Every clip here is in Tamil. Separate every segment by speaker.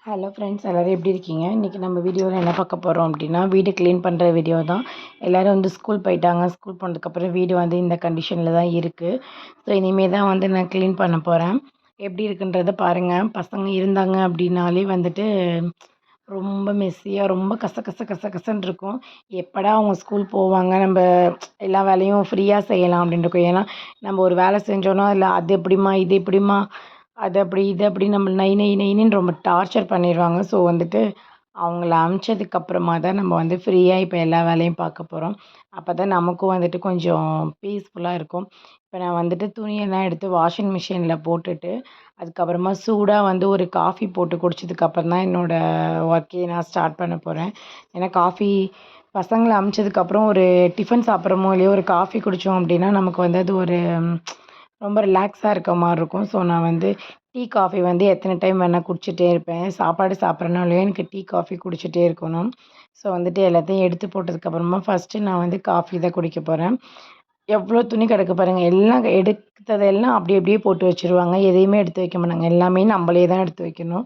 Speaker 1: ஹலோ ஃப்ரெண்ட்ஸ், எல்லோரும் எப்படி இருக்கீங்க? இன்றைக்கி நம்ம வீடியோவில் என்ன பார்க்க போகிறோம் அப்படின்னா, வீடு க்ளீன் பண்ணுற வீடியோ தான். எல்லோரும் வந்து ஸ்கூல் போயிட்டாங்க. ஸ்கூல் போனதுக்கப்புறம் வீடு வந்து இந்த கண்டிஷனில் தான் இருக்குது. ஸோ இனிமேல் தான் வந்து நான் க்ளீன் பண்ண போகிறேன். எப்படி இருக்குன்றத பாருங்கள். பசங்க இருந்தாங்க அப்படின்னாலே வந்துட்டு ரொம்ப மெஸ்ஸியாக, ரொம்ப கச கச கச கசன்னு இருக்கும். எப்படா அவங்க ஸ்கூல் போவாங்க, நம்ம எல்லா வேலையும் ஃப்ரீயாக செய்யலாம் அப்படின்னு இருக்கும். ஏன்னா நம்ம ஒரு வேலை செஞ்சோன்னா அதில் அது எப்படிம்மா, இது எப்படிம்மா, அது அப்படி, இது அப்படி நம்ம நை நை நைன்னு ரொம்ப டார்ச்சர் பண்ணிடுவாங்க. ஸோ வந்துட்டு அவங்கள அனுப்பிச்சதுக்கப்புறமா தான் நம்ம வந்து ஃப்ரீயாக இப்போ எல்லா வேலையும் பார்க்க போகிறோம். அப்போ தான் நமக்கும் வந்துட்டு கொஞ்சம் பீஸ்ஃபுல்லாக இருக்கும். இப்போ நான் வந்துட்டு துணியெல்லாம் எடுத்து வாஷிங் மிஷினில் போட்டுட்டு, அதுக்கப்புறமா சூடாக வந்து ஒரு காஃபி போட்டு குடிச்சதுக்கப்புறம் தான் என்னோடய ஒர்க்கையே நான் ஸ்டார்ட் பண்ண போகிறேன். ஏன்னா காஃபி பசங்கள அனுப்பிச்சதுக்கப்புறம் ஒரு டிஃபன் சாப்பிட்றோமோ இல்லையோ ஒரு காஃபி குடித்தோம் அப்படின்னா நமக்கு வந்து அது ஒரு ரொம்ப ரிலாக்ஸாக இருக்க மாதிரி இருக்கும். ஸோ நான் வந்து டீ, காஃபி வந்து எத்தனை டைம் வேணால் குடிச்சிட்டே இருப்பேன். சாப்பாடு சாப்பிட்றேனோ இல்லையோ எனக்கு டீ, காஃபி குடிச்சிட்டே இருக்கணும். ஸோ வந்துட்டு எல்லாத்தையும் எடுத்து போட்டதுக்கப்புறமா ஃபஸ்ட்டு நான் வந்து காஃபி தான் குடிக்க போகிறேன். எவ்வளோ துணி கிடக்கு பாருங்கள். எல்லாம் எடுத்ததெல்லாம் அப்படி அப்படியே போட்டு வச்சுருவாங்க. எதையுமே எடுத்து வைக்க மாட்டாங்க. எல்லாமே நம்மளே தான் எடுத்து வைக்கணும்.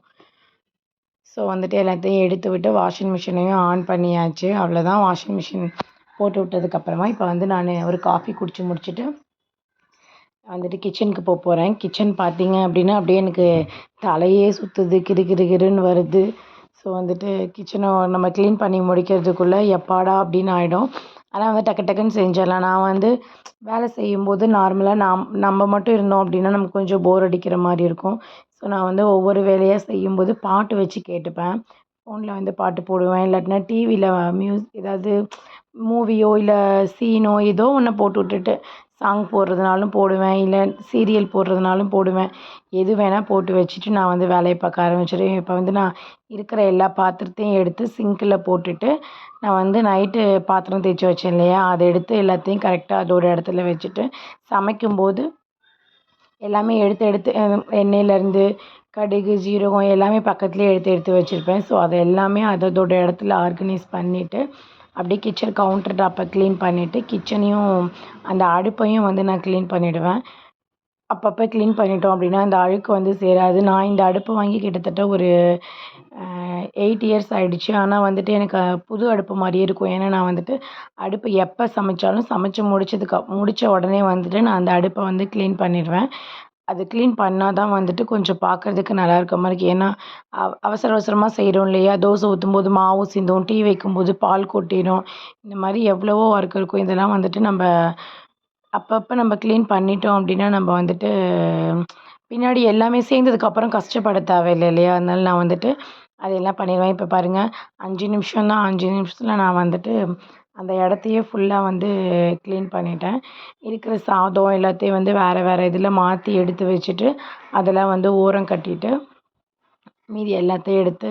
Speaker 1: ஸோ வந்துட்டு எல்லாத்தையும் எடுத்து விட்டு வாஷிங் மிஷினையும் ஆன் பண்ணியாச்சு. அவ்வளோதான். வாஷிங் மிஷின் போட்டு விட்டதுக்கப்புறமா இப்போ வந்து நான் ஒரு காஃபி குடிச்சு முடிச்சுட்டு வந்துட்டு கிச்சனுக்கு போகிறேன். கிச்சன் பார்த்தீங்க அப்படின்னா அப்படியே எனக்கு தலையே சுற்றுது, கிறு கிறு கிறுன்னு வருது. ஸோ வந்துட்டு கிச்சனை நம்ம க்ளீன் பண்ணி முடிக்கிறதுக்குள்ளே எப்பாடா அப்படின்னு ஆகிடும். ஆனால் வந்து டக்கு டக்குன்னு செஞ்சிடலாம். நான் வந்து வேலை செய்யும்போது நார்மலாக நம்ம மட்டும் இருந்தோம் அப்படின்னா நமக்கு கொஞ்சம் போர் அடிக்கிற மாதிரி இருக்கும். ஸோ நான் வந்து ஒவ்வொரு வேலையாக செய்யும்போது பாட்டு வச்சு கேட்டுப்பேன். ஃபோனில் வந்து பாட்டு போடுவேன். இல்லாட்டினா டிவியில் ஏதாவது மூவியோ இல்லை சீனோ ஏதோ ஒன்று போட்டு விட்டுட்டு சாங் போடுறதுனாலும் போடுவேன். இல்லை சீரியல் போடுறதுனாலும் போடுவேன். எது வேணால் போட்டு வச்சுட்டு நான் வந்து வேலையை பார்க்க ஆரம்பிச்சிடுவேன். இப்போ வந்து நான் இருக்கிற எல்லா பாத்திரத்தையும் எடுத்து சிங்க்கில் போட்டுட்டு நான் வந்து நைட்டு பாத்திரம் தேய்ச்சி வச்சேன் இல்லையா, அதை எடுத்து எல்லாத்தையும் கரெக்டாக அதோட இடத்துல வச்சுட்டு சமைக்கும்போது எல்லாமே எடுத்து எடுத்து எண்ணெயிலேருந்து கடுகு, ஜீரகம் எல்லாமே பக்கத்துலேயே எடுத்து எடுத்து வச்சுருப்பேன். ஸோ அதை எல்லாமே அதோட இடத்துல ஆர்கனைஸ் பண்ணிவிட்டு அப்படியே கிச்சன் கவுண்டர் டாப்பை க்ளீன் பண்ணிவிட்டு கிச்சனையும் அந்த அடுப்பையும் வந்து நான் க்ளீன் பண்ணிவிடுவேன். அப்பப்போ க்ளீன் பண்ணிட்டோம் அப்படின்னா அந்த அழுக்கு வந்து சேராது. நான் இந்த அடுப்பு வாங்கி கிட்டத்தட்ட ஒரு 8 இயர்ஸ் ஆகிடுச்சு. ஆனால் வந்துட்டு எனக்கு புது அடுப்பு மாதிரியே இருக்கும். ஏன்னா நான் வந்துட்டு அடுப்பு எப்போ சமைச்சாலும் சமைச்சு முடித்த உடனே வந்துட்டு நான் அந்த அடுப்பை வந்து க்ளீன் பண்ணிடுவேன். அது க்ளீன் பண்ணால் தான் வந்துட்டு கொஞ்சம் பார்க்குறதுக்கு நல்லா இருக்க மாதிரி இருக்குது. ஏன்னா அவசர அவசரமாக செய்கிறோம் இல்லையா, தோசை ஊற்றும்போது மாவு சிந்தும், டீ வைக்கும்போது பால் கொட்டிடும், இந்த மாதிரி எவ்வளவோ ஒர்க் இருக்கும். இதெல்லாம் வந்துட்டு நம்ம அப்பப்போ நம்ம க்ளீன் பண்ணிட்டோம் அப்படின்னா நம்ம வந்துட்டு பின்னாடி எல்லாமே சேர்ந்ததுக்கப்புறம் கஷ்டப்பட தேவையில்லை இல்லையா. அதனால நான் வந்துட்டு அதெல்லாம் பண்ணிடுவேன். இப்போ பாருங்கள், 5 நிமிஷம் தான். 5 நிமிஷத்தில் நான் வந்துட்டு அந்த இடத்தையே ஃபுல்லாக வந்து க்ளீன் பண்ணிட்டேன். இருக்கிற சாதம் எல்லாத்தையும் வந்து வேறு வேறு இதில் மாற்றி எடுத்து வச்சுட்டு அதெல்லாம் வந்து ஓரம் கட்டிட்டு மீதி எல்லாத்தையும் எடுத்து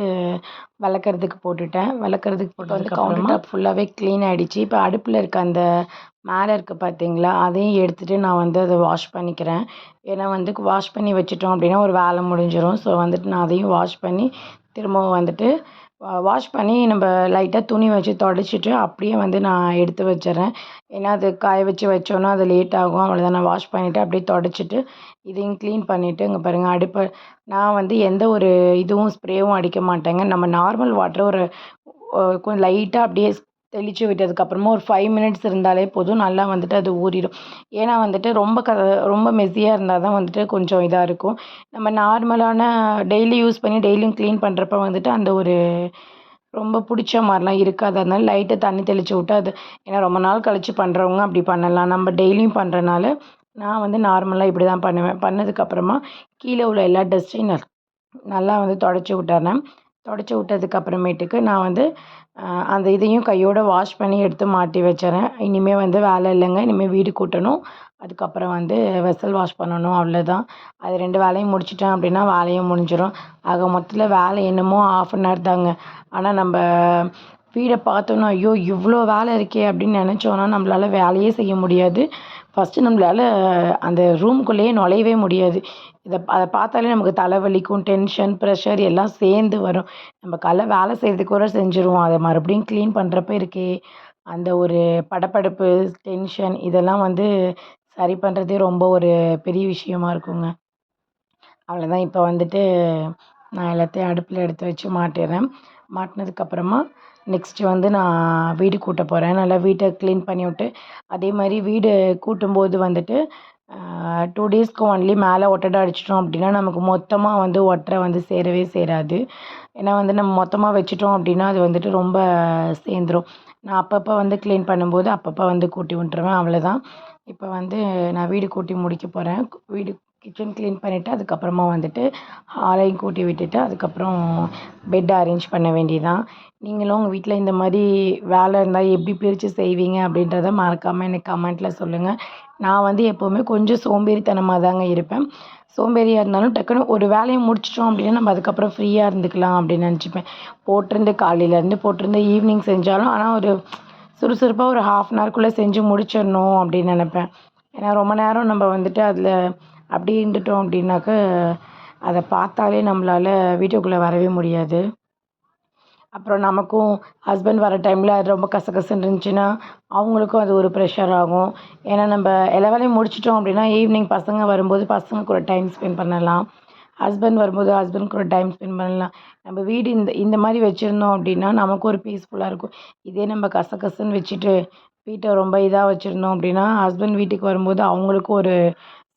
Speaker 1: விளக்கறதுக்கு போட்டுட்டேன். விளக்கறதுக்கு போட்டதுக்கப்புறமா ஃபுல்லாகவே க்ளீன் ஆகிடுச்சு. இப்போ அடுப்பில் இருக்க அந்த மேலே இருக்குது பார்த்தீங்களா, அதையும் எடுத்துகிட்டு நான் வந்து அதை வாஷ் பண்ணிக்கிறேன். ஏன்னா வந்து வாஷ் பண்ணி வச்சுட்டோம் அப்படின்னா ஒரு வேலை முடிஞ்சிடும். ஸோ வந்துட்டு நான் அதையும் வாஷ் பண்ணி திரும்பவும் வந்துட்டு வாஷ் பண்ணி நம்ம லைட்டாக துணி வச்சு தொடச்சிட்டு அப்படியே வந்து நான் எடுத்து வச்சிடுறேன். ஏன்னா அது காய வச்சு வச்சோன்னா அது லேட் ஆகும். அவ்வளோதான். நான் வாஷ் பண்ணிவிட்டு அப்படியே தொடச்சிட்டு இதையும் க்ளீன் பண்ணிவிட்டு இங்கே பாருங்கள், அடுப்பை நான் வந்து எந்த ஒரு இதுவும் ஸ்ப்ரேவும் அடிக்க மாட்டேங்க. நம்ம நார்மல் வாட்டர் ஒரு கொஞ்சம் லைட்டாக அப்படியே தெளித்து விட்டதுக்கப்புறமா ஒரு 5 மினிட்ஸ் இருந்தாலே போதும். நல்லா வந்துட்டு அது ஊறிடும். ஏன்னா வந்துட்டு ரொம்ப மெஸ்ஸியாக இருந்தால் தான் வந்துட்டு கொஞ்சம் இதாக இருக்கும். நம்ம நார்மலான டெய்லி யூஸ் பண்ணி டெய்லியும் க்ளீன் பண்ணுறப்ப வந்துட்டு அந்த ஒரு ரொம்ப பிடிச்ச மாதிரிலாம் இருக்காது. அதனால லைட்டாக தண்ணி தெளித்து விட்டு அது ஏன்னா ரொம்ப நாள் கழித்து பண்ணுறவங்க அப்படி பண்ணலாம். நம்ம டெய்லியும் பண்ணுறனால நான் வந்து நார்மலாக இப்படி தான் பண்ணுவேன். பண்ணதுக்கப்புறமா கீழே உள்ள எல்லா டஸ்ட்டையும் நல்லா வந்து தொடச்சி விட்டுறேன். தொடச்சி விட்டதுக்கப்புறமேட்டுக்கு நான் வந்து அந்த இதையும் கையோடு வாஷ் பண்ணி எடுத்து மாட்டி வச்சுறேன். இனிமேல் வந்து வேலை இல்லைங்க. இனிமேல் வீடு கூட்டணும், அதுக்கப்புறம் வந்து வெசல் வாஷ் பண்ணணும், அவ்வளோதான். அது 2 வேலையும் முடிச்சிட்டேன் அப்படின்னா வேலையும் முடிஞ்சிடும். ஆக மொத்தத்தில் வேலை என்னமோ 1/2 அன் ஹவர் தாங்க. ஆனால் நம்ம வீடை பார்த்தோன்னா ஐயோ இவ்வளோ வேலை இருக்கே அப்படின்னு நினச்சோன்னா நம்மளால வேலையே செய்ய முடியாது. ஃபஸ்ட்டு நம்மளால அந்த ரூம்குள்ளேயே நுழையவே முடியாது. அதை பார்த்தாலே நமக்கு தலைவலிக்கும், டென்ஷன், ப்ரெஷர் எல்லாம் சேர்ந்து வரும். நம்ம வேலை செய்கிறதுக்கு கூட செஞ்சுருவோம். அதை மறுபடியும் க்ளீன் பண்ணுறப்ப இருக்கே அந்த ஒரு படபடப்பு, டென்ஷன் இதெல்லாம் வந்து சரி பண்ணுறதே ரொம்ப ஒரு பெரிய விஷயமா இருக்குங்க. அவ்வளோதான். இப்போ வந்துட்டு நான் எல்லாத்தையும் அடுப்பில் எடுத்து வச்சு மாட்டிடுறேன். மாட்டினதுக்கப்புறமா நெக்ஸ்ட்டு வந்து நான் வீடு கூட்ட போகிறேன். நல்லா வீட்டை க்ளீன் பண்ணி விட்டு அதே மாதிரி வீடு கூட்டும்போது வந்துட்டு 2 டேஸ்க்கு ஒன்லி மேலே ஒட்டடை அடிச்சிட்டோம் அப்படின்னா நமக்கு மொத்தமாக வந்து ஒட்டரை வந்து சேரவே சேராது. ஏன்னா வந்து நம்ம மொத்தமாக வச்சுட்டோம் அப்படின்னா அது வந்துட்டு ரொம்ப சேர்ந்துரும். நான் அப்பப்போ வந்து க்ளீன் பண்ணும்போது அப்பப்போ வந்து கூட்டி விட்டுருவேன், அவ்வளோதான். இப்போ வந்து நான் வீடு கூட்டி முடிக்க போகிறேன். வீடு கிச்சன் க்ளீன் பண்ணிவிட்டு அதுக்கப்புறமா வந்துட்டு ஹாலையும் கூட்டி விட்டுட்டு அதுக்கப்புறம் பெட் அரேஞ்ச் பண்ண வேண்டியதுதான். நீங்களும் உங்கள் வீட்டில் இந்த மாதிரி வேலை இருந்தால் எப்படி பிரித்து செய்வீங்க அப்படின்றத மறக்காமல் எனக்கு கமெண்ட்டில் சொல்லுங்கள். நான் வந்து எப்போவுமே கொஞ்சம் சோம்பேறித்தனமாக தாங்க இருப்பேன். சோம்பேறியாக இருந்தாலும் டக்குன்னு ஒரு வேலையை முடிச்சிட்டோம் அப்படின்னா நம்ம அதுக்கப்புறம் ஃப்ரீயாக இருந்துக்கலாம் அப்படின்னு நினச்சிப்பேன். போட்டிருந்து காலையிலேருந்து போட்டிருந்து ஈவினிங் செஞ்சாலும் ஆனால் ஒரு சுறுசுறுப்பாக ஒரு 1/2 அன் ஹவர்க்குள்ளே செஞ்சு முடிச்சிடணும் அப்படின்னு நினப்பேன். ஏன்னா ரொம்ப நேரம் நம்ம வந்துட்டு அதில் அப்படி இருந்துட்டோம் அப்படின்னாக்க அதை பார்த்தாலே நம்மளால் வீட்டுக்குள்ளே வரவே முடியாது. அப்புறம் நமக்கும் ஹஸ்பண்ட் வர டைமில் அது ரொம்ப கசகசன்னு இருந்துச்சுன்னா அவங்களுக்கும் அது ஒரு ப்ரெஷர் ஆகும். ஏன்னா நம்ம எல்லா வேலையும் முடிச்சிட்டோம் அப்படின்னா ஈவினிங் பசங்க வரும்போது பசங்க கூட டைம் ஸ்பெண்ட் பண்ணலாம். ஹஸ்பண்ட் வரும்போது ஹஸ்பண்ட் கூட டைம் ஸ்பெண்ட் பண்ணலாம். நம்ம வீடு இந்த இந்த மாதிரி வச்சுருந்தோம் அப்படின்னா நமக்கு ஒரு பீஸ்ஃபுல்லாக இருக்கும். இதே நம்ம கசகசன்னு வச்சுட்டு வீட்டை ரொம்ப இதாக வச்சுருந்தோம் அப்படின்னா ஹஸ்பண்ட் வீட்டுக்கு வரும்போது அவங்களுக்கும் ஒரு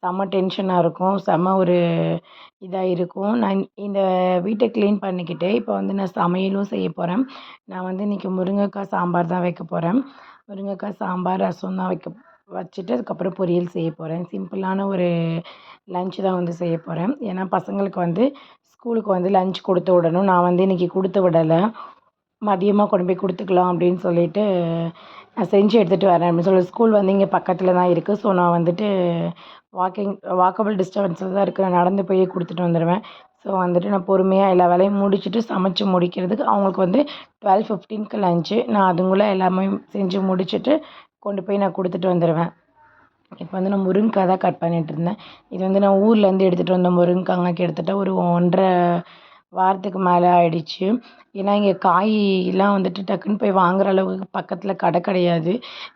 Speaker 1: செம்ம டென்ஷனாக இருக்கும். செம்ம ஒரு இதாக இருக்கும். நான் இந்த வீட்டை க்ளீன் பண்ணிக்கிட்டு இப்போ வந்து நான் சமையலும் செய்ய போகிறேன். நான் வந்து இன்றைக்கி முருங்கைக்காய் சாம்பார் தான் வைக்க போகிறேன். முருங்கைக்காய் சாம்பார், ரசம் தான் வச்சுட்டு அதுக்கப்புறம் பொரியல் செய்ய போகிறேன். சிம்பிளான ஒரு லன்ச் தான் வந்து செய்ய போகிறேன். ஏன்னா பசங்களுக்கு வந்து ஸ்கூலுக்கு வந்து லன்ச் கொடுத்து விடணும். நான் வந்து இன்றைக்கி கொடுத்து விடலை. மதியமாக கொண்டு போய் கொடுத்துக்கலாம் அப்படின்னு சொல்லிட்டு நான் செஞ்சு எடுத்துகிட்டு வரேன் அப்படின்னு சொல்லி ஸ்கூல் வந்து இங்கே பக்கத்தில் தான் இருக்குது. ஸோ நான் வந்துட்டு வாக்கபிள் டிஸ்டன்ஸில் தான் இருக்குது. நான் நடந்து போய் கொடுத்துட்டு வந்துடுவேன். ஸோ வந்துட்டு நான் பொறுமையாக எல்லா வேலையும் முடிச்சுட்டு சமைச்சு முடிக்கிறதுக்கு அவங்களுக்கு வந்து 12:15க்கு லன்ச்சு. நான் அதுங்குள்ளே எல்லாமே செஞ்சு முடிச்சுட்டு கொண்டு போய் நான் கொடுத்துட்டு வந்துடுவேன். இப்போ வந்து நான் முருங்கைக்காய் தான் கட் பண்ணிகிட்டு இருந்தேன். இது வந்து நான் ஊர்லேருந்து எடுத்துகிட்டு வந்த முருங்கைக்காங்க கிட்டத்தட்ட ஒரு 1 1/2 வாரத்துக்கு மேலே ஆயிடுச்சு. ஏன்னா இங்கே காயெலாம் வந்துட்டு டக்குன்னு போய் வாங்குற அளவுக்கு பக்கத்தில் கடை கிடையாது.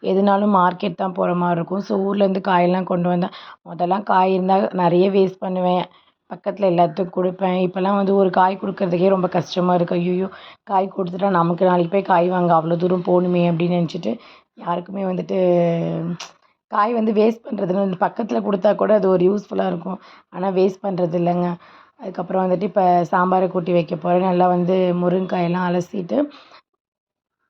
Speaker 1: எதுனாலும் மார்க்கெட் தான் போகிற மாதிரி இருக்கும். ஸோ ஊர்லேருந்து காயெல்லாம் கொண்டு வந்தால் முதல்லாம் காய் இருந்தால் நிறைய வேஸ்ட் பண்ணுவேன். பக்கத்தில் எல்லாத்துக்கும் கொடுப்பேன். இப்போல்லாம் வந்து ஒரு காய் கொடுக்கறதுக்கே ரொம்ப கஷ்டமாக இருக்குது. ஐயய்யோ! காய் கொடுத்துட்டா நமக்கு நாளைக்கு போய் காய் வாங்க அவ்வளோ தூரம் போகணுமே அப்படின்னு நினச்சிட்டு யாருக்குமே வந்துட்டு காய் வந்து வேஸ்ட் பண்ணுறதுன்னு வந்து பக்கத்தில் கொடுத்தா கூட அது ஒரு யூஸ்ஃபுல்லாக இருக்கும். ஆனால் வேஸ்ட் பண்ணுறது இல்லைங்க. அதுக்கப்புறம் வந்துட்டு இப்போ சாம்பாரை கூட்டி வைக்க போகிறேன். நல்லா வந்து முருங்கைக்காயெல்லாம் அலசிட்டு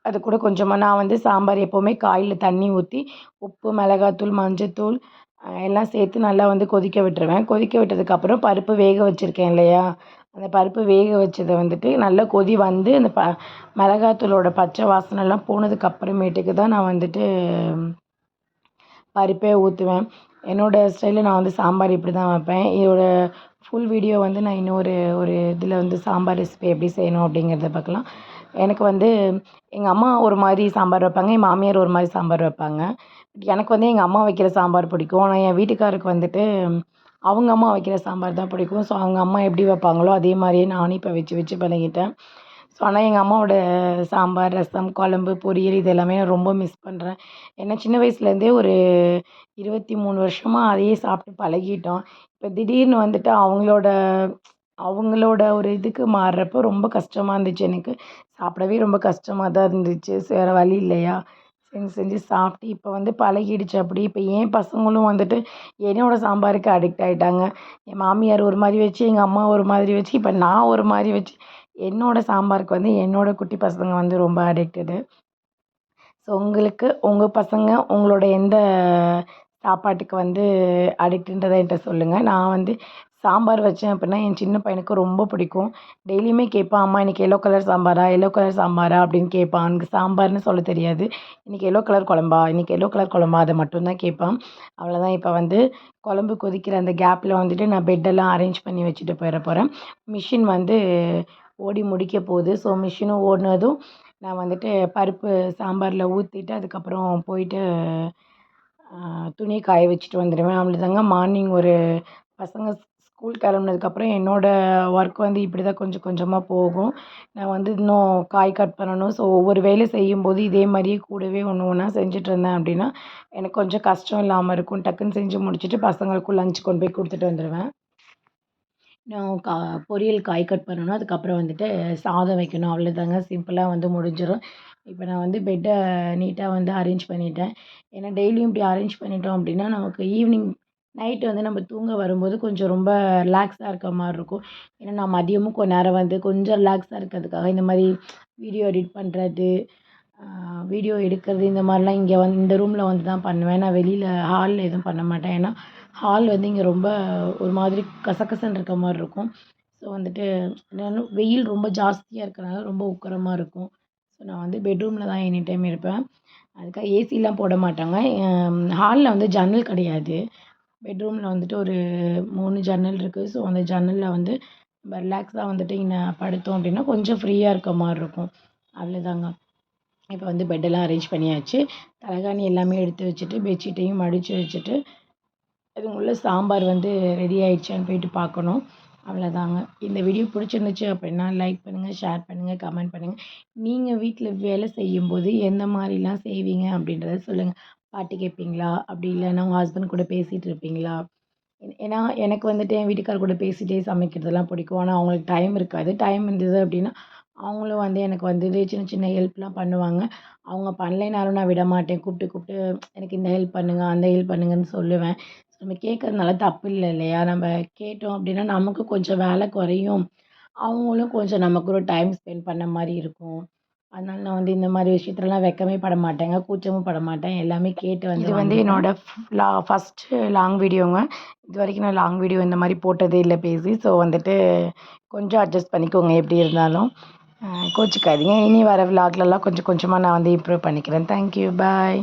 Speaker 1: அது கூட கொஞ்சமாக நான் வந்து சாம்பார் எப்போவுமே காயில் தண்ணி ஊற்றி உப்பு, மிளகாத்தூள், மஞ்சத்தூள் எல்லாம் சேர்த்து நல்லா வந்து கொதிக்க விட்டுருவேன். கொதிக்க விட்டதுக்கப்புறம் பருப்பு வேக வச்சுருக்கேன் இல்லையா, அந்த பருப்பு வேக வச்சதை வந்துட்டு நல்லா கொதி வந்து அந்த மிளகாத்தூளோட பச்சை வாசனைலாம் போனதுக்கப்புறமேட்டுக்கு தான் நான் வந்துட்டு பருப்பே ஊற்றுவேன். என்னோடய ஸ்டைலில் நான் வந்து சாம்பார் இப்படி தான் வைப்பேன். இதோட ஃபுல் வீடியோ வந்து நான் இன்னொரு ஒரு இதில் வந்து சாம்பார் ரெசிபி எப்படி செய்யணும் அப்படிங்கிறத பார்க்கலாம். எனக்கு வந்து எங்கள் அம்மா ஒரு மாதிரி சாம்பார் வைப்பாங்க. என் மாமியார் ஒரு மாதிரி சாம்பார் வைப்பாங்க. எனக்கு வந்து எங்கள் அம்மா வைக்கிற சாம்பார் பிடிக்கும். ஆனால் என் வீட்டுக்காருக்கு வந்துட்டு அவங்க அம்மா வைக்கிற சாம்பார் தான் பிடிக்கும். ஸோ அவங்க அம்மா எப்படி வைப்பாங்களோ அதே மாதிரியே நானும் இப்போ வச்சு வச்சு பழகிட்டேன். ஸோ ஆனால் எங்கள் அம்மாவோட சாம்பார், ரசம், குழம்பு, பொரியல் இது எல்லாமே நான் ரொம்ப மிஸ் பண்ணுறேன். ஏன்னா சின்ன வயசுலேருந்தே ஒரு 23 வருஷமா அதையே சாப்பிட்டு பழகிட்டோம். இப்போ திடீர்னு வந்துட்டு அவங்களோட அவங்களோட ஒரு இதுக்கு மாறுறப்போ ரொம்ப கஷ்டமா இருந்துச்சு எனக்கு. சாப்பிடவே ரொம்ப கஷ்டமா தான் இருந்துச்சு. வேறு வழி இல்லையா, செஞ்சு செஞ்சு சாப்பிட்டு இப்போ வந்து பழகிடுச்சு அப்படி. இப்போ என் பசங்களும் வந்துட்டு என்னோட சாம்பாருக்கு அடிக்ட் ஆயிட்டாங்க. என் மாமியார் ஒரு மாதிரி வச்சு, எங்கள் அம்மா ஒரு மாதிரி வச்சு, இப்போ நான் ஒரு மாதிரி வச்சு என்னோட சாம்பாருக்கு வந்து என்னோட குட்டி பசங்க வந்து ரொம்ப அடிக்டடு. ஸோ உங்களுக்கு உங்கள் பசங்க உங்களோட எந்த சாப்பாட்டுக்கு வந்து அடிக்ட்டுன்றதை என்கிட்ட சொல்லுங்கள். நான் வந்து சாம்பார் வச்சேன் அப்படின்னா என் சின்ன பையனுக்கு ரொம்ப பிடிக்கும். டெய்லியுமே கேட்பான், அம்மா இன்றைக்கி எல்லோ கலர் சாம்பாரா, எல்லோ கலர் சாம்பாரா அப்படின்னு கேட்பான். அவனுக்கு சாம்பார்னு சொல்ல தெரியாது. இன்றைக்கி எல்லோ கலர் குழம்பா, இன்றைக்கி எல்லோ கலர் குழம்பா அதை மட்டும்தான் கேட்பான். அவ்வளோதான். இப்போ வந்து குழம்பு கொதிக்கிற அந்த கேப்பில் வந்துட்டு நான் பெட்டெல்லாம் அரேஞ்ச் பண்ணி வச்சுட்டு போகிறேன். மிஷின் வந்து ஓடி முடிக்க போகுது. ஸோ மிஷினும் ஓடினதும் நான் வந்துட்டு பருப்பு சாம்பாரில் ஊற்றிட்டு அதுக்கப்புறம் போயிட்டு துணியை காய வச்சுட்டு வந்துடுவேன். அவ்வளோதாங்க. மார்னிங் ஒரு பசங்க ஸ்கூல் கிளம்புனதுக்கப்புறம் என்னோடய ஒர்க் வந்து இப்படி தான் கொஞ்சம் கொஞ்சமாக போகும். நான் வந்து இன்னும் காய் கட் பண்ணணும். ஸோ ஒவ்வொரு வேலை செய்யும்போது இதே மாதிரியே கூடவே ஒன்று ஒன்றா செஞ்சுட்ருந்தேன் அப்படின்னா எனக்கு கொஞ்சம் கஷ்டம் இல்லாமல் இருக்கும். டக்குன்னு செஞ்சு முடிச்சுட்டு பசங்களுக்கும் லஞ்ச் கொண்டு போய் கொடுத்துட்டு வந்துடுவேன். நான் பொரியல் காய் கட் பண்ணணும். அதுக்கப்புறம் வந்துட்டு சாதம் வைக்கணும். அவ்வளோதாங்க சிம்பிளா வந்து முடிஞ்சிரும். இப்ப நான் வந்து பெட்ட நீட்டா வந்து அரேஞ்ச் பண்ணிட்டேன். ஏன்னா டெய்லியும் இப்படி அரேஞ்ச் பண்ணிட்டோம் அப்படின்னா, நமக்கு ஈவினிங் நைட் வந்து நம்ம தூங்க வரும்போது கொஞ்சம் ரொம்ப ரிலாக்ஸா இருக்க மாரி இருக்கும். ஏன்னா நான் மதியமும் கொஞ்ச நேரம் வந்து கொஞ்சம் ரிலாக்ஸா இருக்கிறதுக்காக இந்த மாரி வீடியோ எடிட் பண்றது, அ வீடியோ எடுக்கிறது இந்த மாரிலாம் இங்க வந்து இந்த ரூம்ல வந்து தான் பண்ணுவேன். நான் வெளியில ஹால்ல எதுவும் பண்ண மாட்டேன். ஏன்னா ஹால் வந்து இங்க ரொம்ப ஒரு மாதிரி கசகசன்னு இருக்க மாரி இருக்கும். ஸோ வந்துட்டு என்னன்னா வெயில் ரொம்ப ஜாஸ்தியா இருக்கனால ரொம்ப உக்கரமா இருக்கும். ஸோ நான் வந்து பெட்ரூம்ல தான் எனி டைம் இருப்பேன். அதுக்காக ஏசிலாம் போட மாட்டாங்க. ஹால்ல வந்து ஜன்னல் கிடையாது. பெட்ரூம்ல வந்துட்டு ஒரு 3 ஜன்னல் இருக்கு. ஸோ அந்த ஜன்னல்ல வந்து நம்ம ரிலாக்ஸா வந்துட்டு இங்க படுத்தோம் அப்டின்னா, கொஞ்சம் ஃப்ரீயா இருக்க மாரி இருக்கும். அவ்வளோதாங்க. இப்ப வந்து பெட்டெல்லாம் அரேஞ்ச் பண்ணியாச்சு. தலகாணி எல்லாமே எடுத்து வச்சுட்டு, பெட்ஷீட்டையும் மடிச்சு வச்சுட்டு அது உள்ள சாம்பார் வந்து ரெடி ஆயிடுச்சான்னு போயிட்டு பார்க்கணும். அவ்வளோதாங்க. இந்த வீடியோ பிடிச்சிருந்துச்சு அப்படின்னா, லைக் பண்ணுங்க, ஷேர் பண்ணுங்க, கமெண்ட் பண்ணுங்க. நீங்க வீட்ல வேலை செய்யும்போது எந்த மாரிலாம் செய்வீங்க அப்படின்றத சொல்லுங்க. பாட்டு கேட்பீங்களா? அப்படி இல்லைன்னா உங்க ஹஸ்பண்ட் கூட பேசிட்டு இருப்பீங்களா? ஏன்னா எனக்கு வந்துட்டு என் வீட்டுக்காரர் கூட பேசிட்டே சமைக்கிறதெல்லாம் பிடிக்கும். ஆனா அவங்களுக்கு டைம் இருக்காது. டைம் இருந்தது அப்படின்னா, அவங்களும் வந்து எனக்கு வந்து சின்ன சின்ன ஹெல்ப்லாம் பண்ணுவாங்க. அவங்க பண்ணலைனாலும் நான் விடமாட்டேன். கூப்பிட்டு கூப்பிட்டு எனக்கு இந்த ஹெல்ப் பண்ணுங்க, அந்த ஹெல்ப் பண்ணுங்கன்னு சொல்லுவேன். நம்ம கேட்கறதுனால தப்பு இல்ல இல்லையா? நம்ம கேட்டோம் அப்படின்னா, நமக்கு கொஞ்சம் வேலை குறையும். அவங்களும் கொஞ்சம் நம்ம கூட டைம் ஸ்பெண்ட் பண்ண மாரி இருக்கும். அதனால நான் வந்து இந்த மாரி விஷயத்துலலாம் வெட்கமே பட மாட்டேங்க. கூச்சமும் பட மாட்டேன். எல்லாமே கேட்டு வந்து இது வந்து வாங்கிப்பேன். என்னோட ஃபர்ஸ்ட்டு லாங் வீடியோங்க. இதுவரைக்கும் நான் லாங் வீடியோ இந்த மாரி போட்டதே இல்ல பேசி. ஸோ வந்துட்டு கொஞ்சம் அட்ஜஸ்ட் பண்ணிக்கோங்க எப்படி இருந்தாலும். கோச்சிக்காதீங்க. இனி வர விலாக்லலாம் கொஞ்சம் கொஞ்சமா நான் வந்து இம்ப்ரூவ் பண்ணிக்கிறேன். Thank you. பாய்.